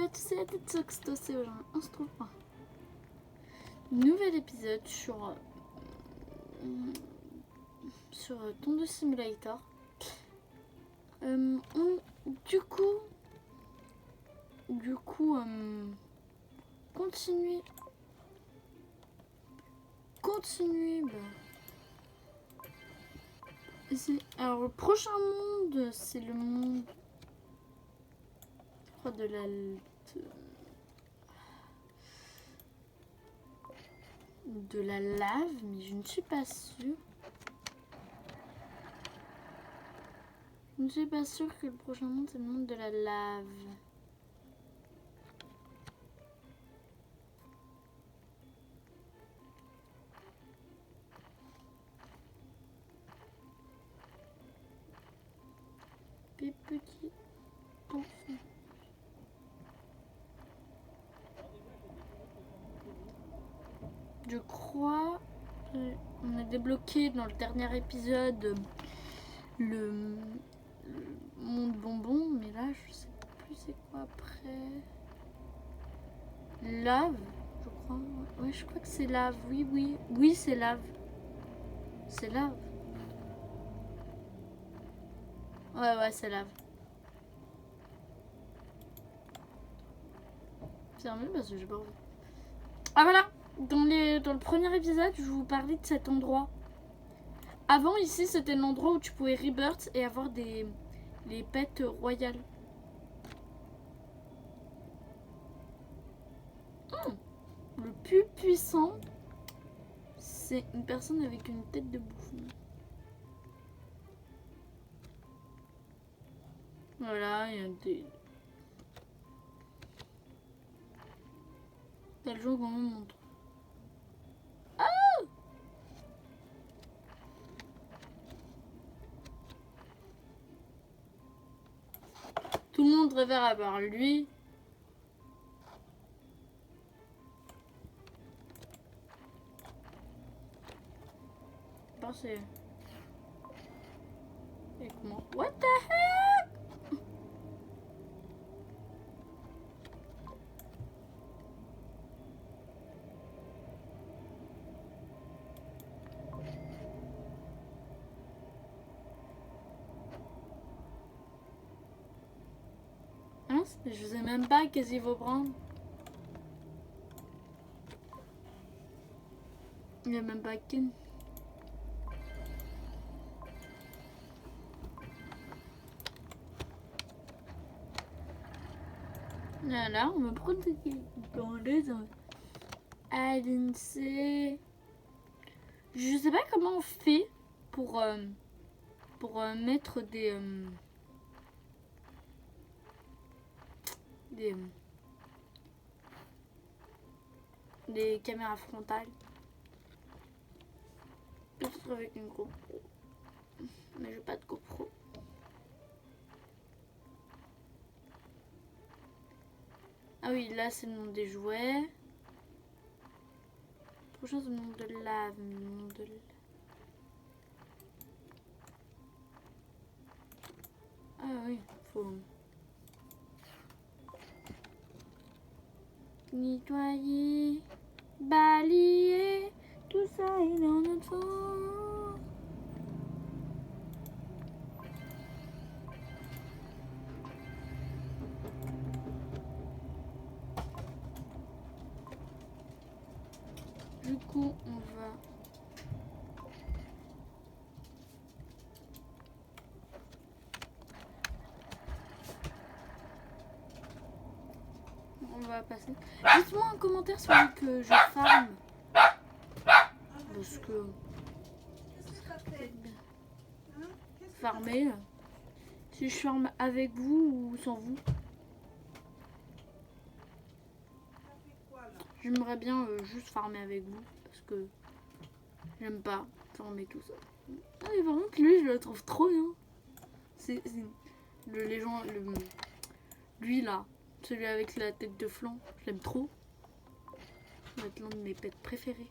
à tous et à toutes, c'est Oxtos et aujourd'hui on se trouve pour un nouvel épisode sur Tondo Simulator. Du coup, continuer. Alors le prochain monde, c'est le monde, je crois, de la lave, mais je ne suis pas sûre. Je ne suis pas sûre que le prochain monde, c'est le monde de la lave. Des petits enfants. Je crois on a débloqué dans le dernier épisode le monde bonbon, mais là je sais plus c'est quoi après. Lave, je crois. Ouais, je crois que c'est lave. Oui, c'est lave. C'est lave. Ouais, c'est lave. C'est mieux parce que j'ai pas envie. Ah voilà. Dans le premier épisode, je vous parlais de cet endroit. Avant, ici, c'était l'endroit où tu pouvais rebirth et avoir les pets royales. Le plus puissant, c'est une personne avec une tête de bouffon. Voilà, il y a des... T'as le jour qu'on me montre. Ah! Tout le monde préfère à part lui. C'est... Et comment? What the heck? Hein? Je sais même pas qu'est-ce qu'il faut prendre. Il n'y a même pas Ken. Voilà, on me prend dans les ANC. Je sais pas comment on fait pour mettre des caméras frontales. Peut-être avec une GoPro. Mais j'ai pas de GoPro. Ah oui, là c'est le nom des jouets. Le prochain c'est le nom de lave. Ah oui, faut nettoyer, balayer, tout ça est dans notre sang. Du coup, on va passer. Dites-moi en commentaire si vous voulez que je farme. Parce que... farmer. Si je farme avec vous ou sans vous. J'aimerais bien juste farmer avec vous. Parce que j'aime pas farmer tout ça. Ah mais par contre lui je le trouve trop bien. C'est lui là. Celui avec la tête de flanc. Je l'aime trop. Ça va être l'un de mes pets préférés.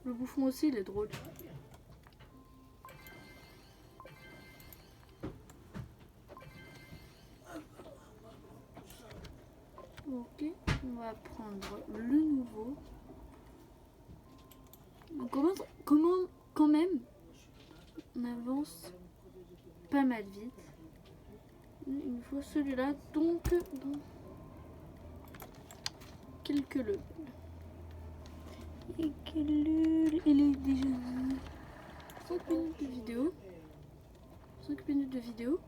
Le bouffon aussi il est drôle. Ok, on va prendre le nouveau. Quand même, on avance pas mal vite. Il nous faut celui-là, donc dans quelques levels. Et il est déjà 5 minutes de vidéo. 5 minutes de vidéo.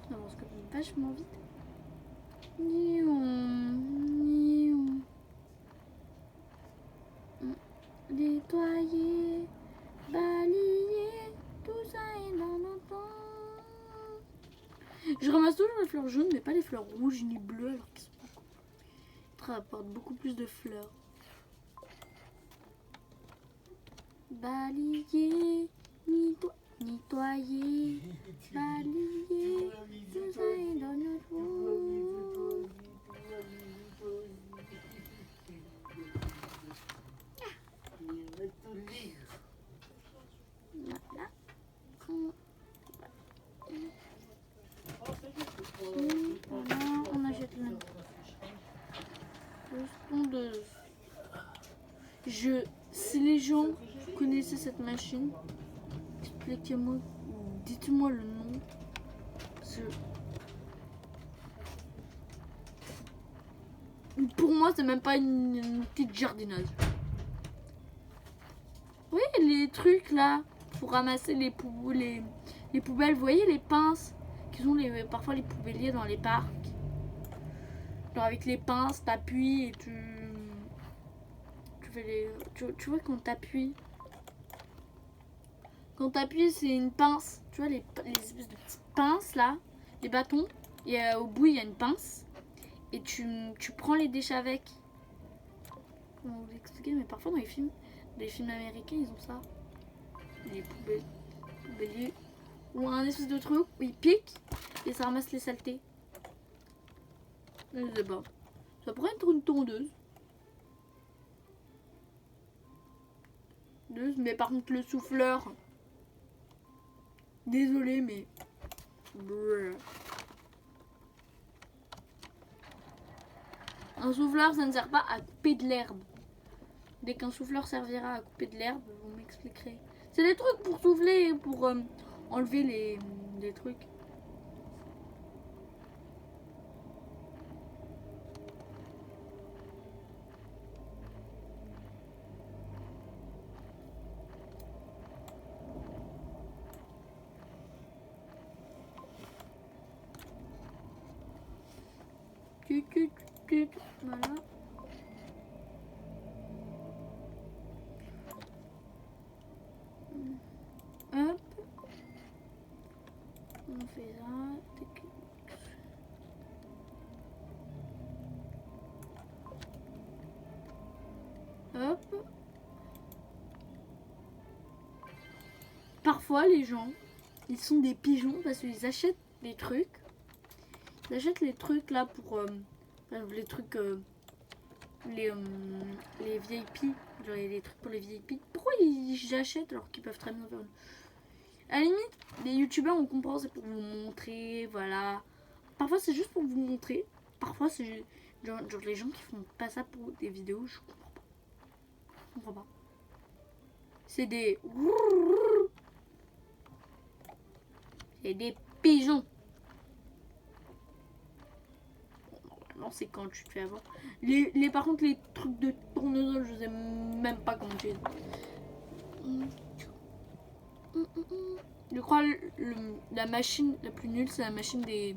On avance quand même vachement vite. Nettoyer, balayer, tout ça est dans le temps. Je ramasse toujours les fleurs jaunes, mais pas les fleurs rouges ni bleues, alors qu'ils rapportent beaucoup plus de fleurs. Balayer, nettoyer, balayer, tout ça est dans le temps. Voilà, on achète le tondeuse. Si les gens connaissaient cette machine, expliquez-moi, dites-moi le nom. Pour moi, c'est même pas une petite jardineuse. Oui, les trucs là, pour ramasser les poubelles, vous voyez les pinces qui sont parfois les poubelliers dans les parcs. Alors avec les pinces, t'appuies et tu fais tu vois quand t'appuies. Quand t'appuies, c'est une pince. Tu vois les espèces de petites pinces là, les bâtons. Et au bout, il y a une pince. Et tu prends les déchets avec. Comment vous expliquer? Mais parfois dans les films américains, ils ont ça. Les poubelliers. Ou un espèce de truc où ils piquent et ça ramasse les saletés. Je sais pas. Ça pourrait être une tondeuse. Mais par contre le souffleur. Désolé mais. Brrr. Un souffleur ça ne sert pas à couper de l'herbe. Dès qu'un souffleur servira à couper de l'herbe, vous m'expliquerez. C'est des trucs pour souffler, pour enlever les trucs. Voilà. Hop. On fait ça. Hop. Parfois les gens, ils sont des pigeons parce qu'ils achètent des trucs. Ils achètent les trucs là pour les trucs les VIP, genre les trucs pour les VIP. Pourquoi ils achètent alors qu'ils peuvent très bien faire une... À la limite, les youtubeurs on comprend, c'est pour vous montrer, voilà. Parfois c'est juste pour vous montrer. Parfois c'est genre les gens qui font pas ça pour des vidéos, je comprends pas. Je comprends pas. C'est des... C'est des pigeons. Non, c'est quand tu te fais avoir. Par contre, les trucs de tournesol, je sais même pas comment tu es. Je crois la machine la plus nulle, c'est la machine des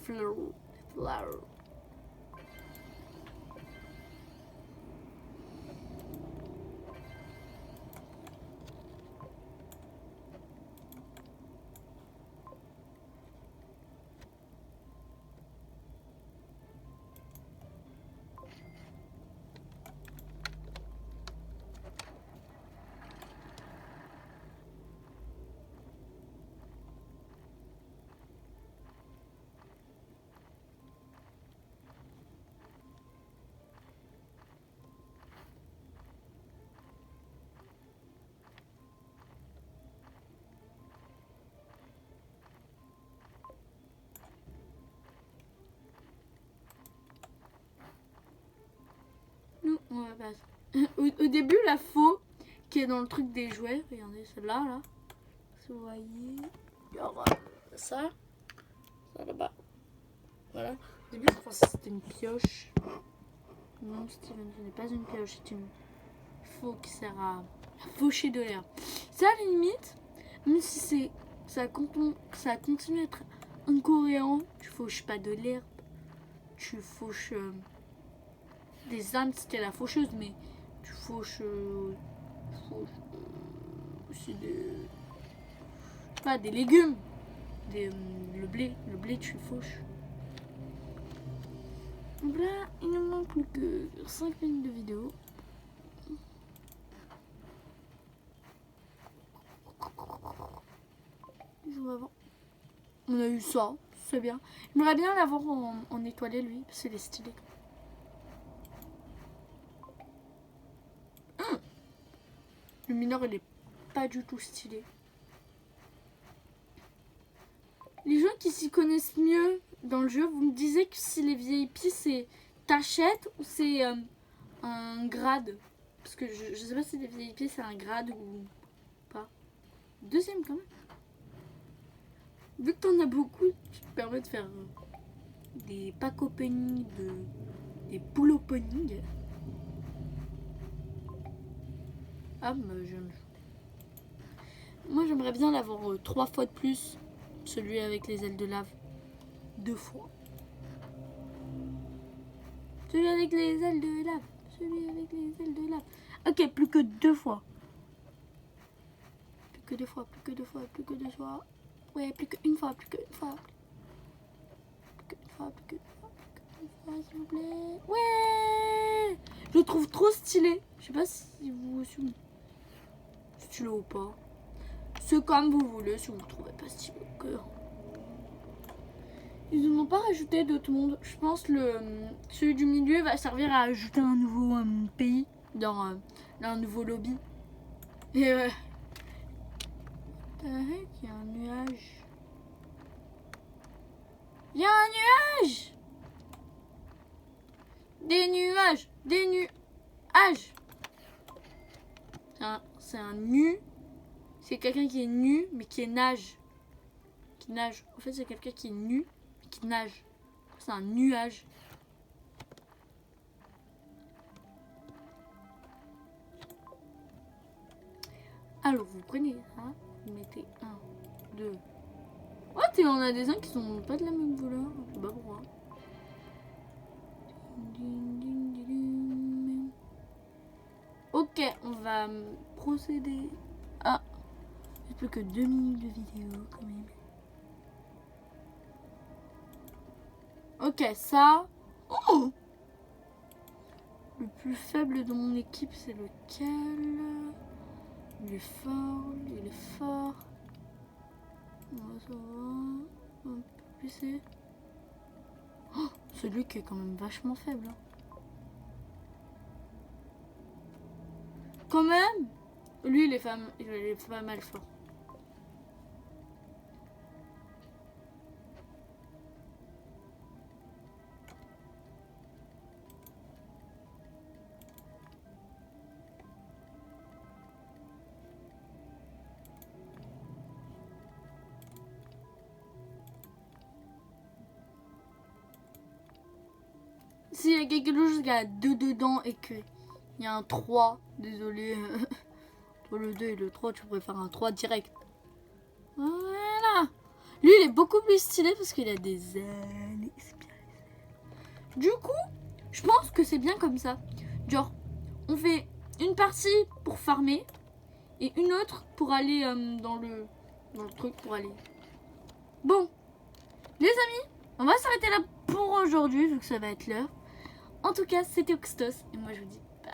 fleurs. Ouais, bah, au début, la faux qui est dans le truc des jouets, regardez celle-là, là. Si vous voyez. Alors, ça là-bas. Voilà. Au début, je pensais que c'était une pioche. Non, Steven, ce n'est pas une pioche, c'est une faux qui sert à faucher de l'air. Ça, à la limite, même si ça continue à être incohérent, tu fauches pas de l'herbe, tu fauches des ânes, c'était la faucheuse, mais tu fauches aussi des légumes, le blé tu fauches. Donc là, il ne manque plus que 5 minutes de vidéo. On a eu ça, c'est bien. J'aimerais bien l'avoir en étoilé lui, parce qu'il est stylé. Le mineur il est pas du tout stylé. Les gens qui s'y connaissent mieux dans le jeu, vous me disiez que si les VIP c'est t'achètes ou c'est un grade. Parce que je sais pas si les VIP c'est un grade ou pas. Deuxième quand même. Vu que t'en as beaucoup, tu te permets de faire des pack opening, des pull opening. Ah, mais moi j'aimerais bien l'avoir 3 fois de plus, celui avec les ailes de lave. 2 fois. Celui avec les ailes de lave. Celui avec les ailes de lave. Ok, plus que 2 fois. Plus que 2 fois, plus que 2 fois, plus que 2 fois. Ouais, plus qu'une fois, plus qu'une fois. Plus qu'une fois, plus qu'une fois, plus qu'une fois, s'il vous plaît. Ouais! Je le trouve trop stylé. Je sais pas si vous aussi stylé ou pas. C'est comme vous voulez si vous le trouvez pas stylé. Ils ne m'ont pas rajouté d'autres mondes. Je pense que celui du milieu va servir à ajouter un nouveau pays dans un nouveau lobby. Et il y a un nuage. Il y a un nuage. Des nuages. Des nuages. C'est un nu. C'est quelqu'un qui est nu mais qui nage. Qui nage. En fait c'est quelqu'un qui est nu mais qui nage. C'est un nuage. Alors vous prenez ça. Vous mettez 1, 2. Oh, il y en a des uns qui sont pas de la même couleur. Je sais pas pourquoi. Ok, on va procéder à... Il n'y a plus que 2 minutes de vidéo quand même. Ok, ça... Oh, le plus faible de mon équipe, c'est lequel? Il est fort, il est fort. Ouais, ça va. Un peu plus. Oh, celui qui est quand même vachement faible. Hein. Quand même, lui il est pas mal fort. S'il y a quelque chose qui a 2 dedans et qu'il y a un 3, désolé, entre le 2 et le 3, tu pourrais faire un 3 direct. Voilà. Lui, il est beaucoup plus stylé parce qu'il a des ailes. Du coup, je pense que c'est bien comme ça. Genre, on fait une partie pour farmer et une autre pour aller dans le truc pour aller. Bon, les amis, on va s'arrêter là pour aujourd'hui vu que ça va être l'heure. En tout cas, c'était Oxtos et moi je vous dis